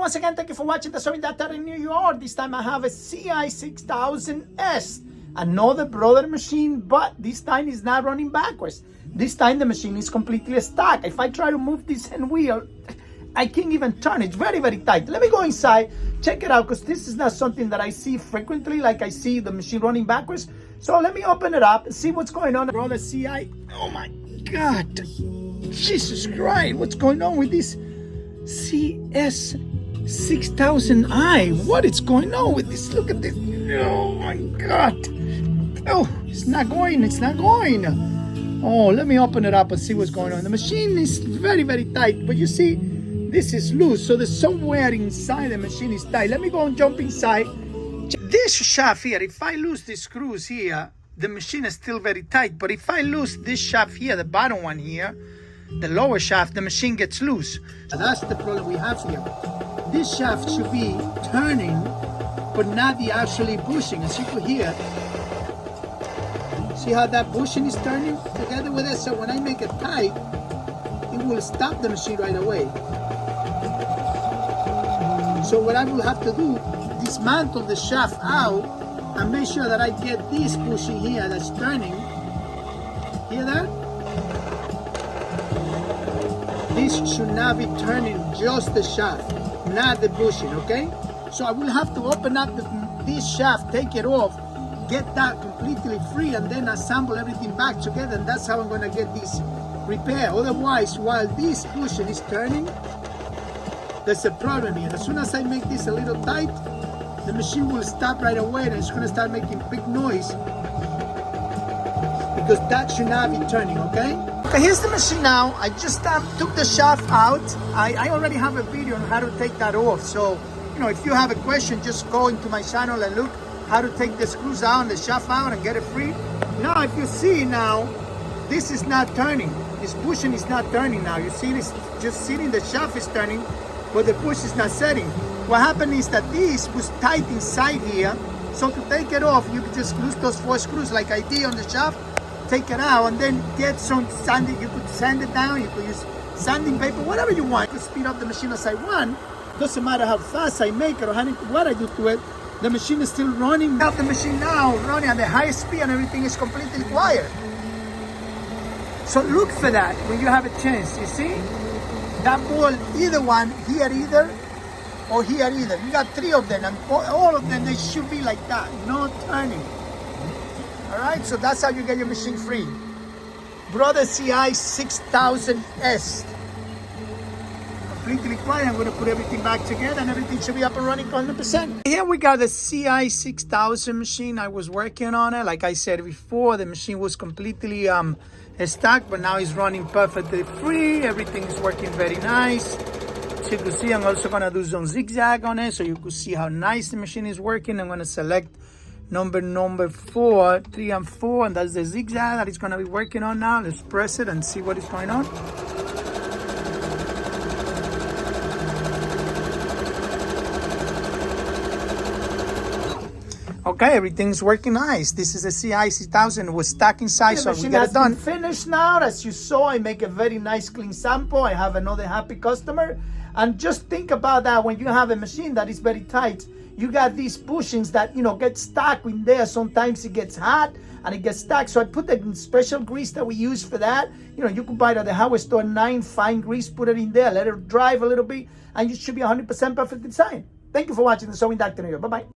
once again, thank you for watching the Sewing Doctor in New York. This time I have a CI6000S, another brother machine, but this time it's not running backwards. This time the machine is completely stuck. If I try to move this hand wheel, I can't even turn. It's very, very tight. Let me go inside, check it out, because this is not something that I see frequently, like I see the machine running backwards. So let me open it up and see what's going on. Brother CI, oh my God, Jesus Christ, what's going on with this CS6000i? What is going on with this? Look at this. Oh my God. Oh, it's not going. Oh, let me open it up and see what's going on. The machine is very, very tight, but you see, this is loose. So there's somewhere inside the machine is tight. Let me go and jump inside. This shaft here, if I lose the screws here, the machine is still very tight. But if I lose this shaft here, the bottom one here, the lower shaft, the machine gets loose. And that's the problem we have here. This shaft should be turning, but not the actually pushing. As you could hear, see how that bushing is turning together with it? So when I make it tight, it will stop the machine right away. So what I will have to do, dismantle the shaft out and make sure that I get this bushing here that's turning. Hear that? This should not be turning, just the shaft, not the bushing, okay? So I will have to open up this shaft, take it off, get that completely free, and then assemble everything back together, and that's how I'm gonna get this repair. Otherwise, while this bushing is turning, there's a problem here. As soon as I make this a little tight, the machine will stop right away and it's gonna start making big noise, because that should not be turning, okay? Okay, here's the machine now. I just took the shaft out. I already have a video on how to take that off. So, you know, if you have a question, just go into my channel and look how to take the screws out and the shaft out and get it free. Now, if you see now, this is not turning. This bushing is not turning now. You see, it's just sitting, the shaft is turning, but the push is not setting. What happened is that this was tight inside here. So to take it off, you could just lose those 4 screws like I did on the shaft, take it out, and then get some sanding. You could sand it down, you could use sanding paper, whatever you want. You could speed up the machine as I want. Doesn't matter how fast I make it or what I do to it. The machine is still running. Now the machine now running at the highest speed and everything is completely quiet. So look for that when you have a chance. You see? That ball, either one, here either, or here either. You got 3 of them, and all of them, they should be like that, no turning. All right, so that's how you get your machine free. Brother CI6000S. Completely quiet. I'm going to put everything back together and everything should be up and running 100%. Here we got the CI6000 machine. I was working on it. Like I said before, the machine was completely stuck, but now it's running perfectly free. Everything is working very nice. So you can see I'm also going to do some zigzag on it so you can see how nice the machine is working. I'm going to select number 4, 3 and 4, and that's the zigzag that it's going to be working on now. Let's press it and see what is going on. Okay, everything's working nice. This is a CI6000. It was stuck inside, so we got it done. Finished now. As you saw, I make a very nice clean sample. I have another happy customer. And just think about that when you have a machine that is very tight. You got these bushings that, you know, get stuck in there. Sometimes it gets hot and it gets stuck. So I put the special grease that we use for that. You know, you can buy it at the hardware store, 9 fine grease, put it in there, let it dry a little bit, and you should be 100% perfect inside. Thank you for watching the Sewing Doctor. Bye-bye.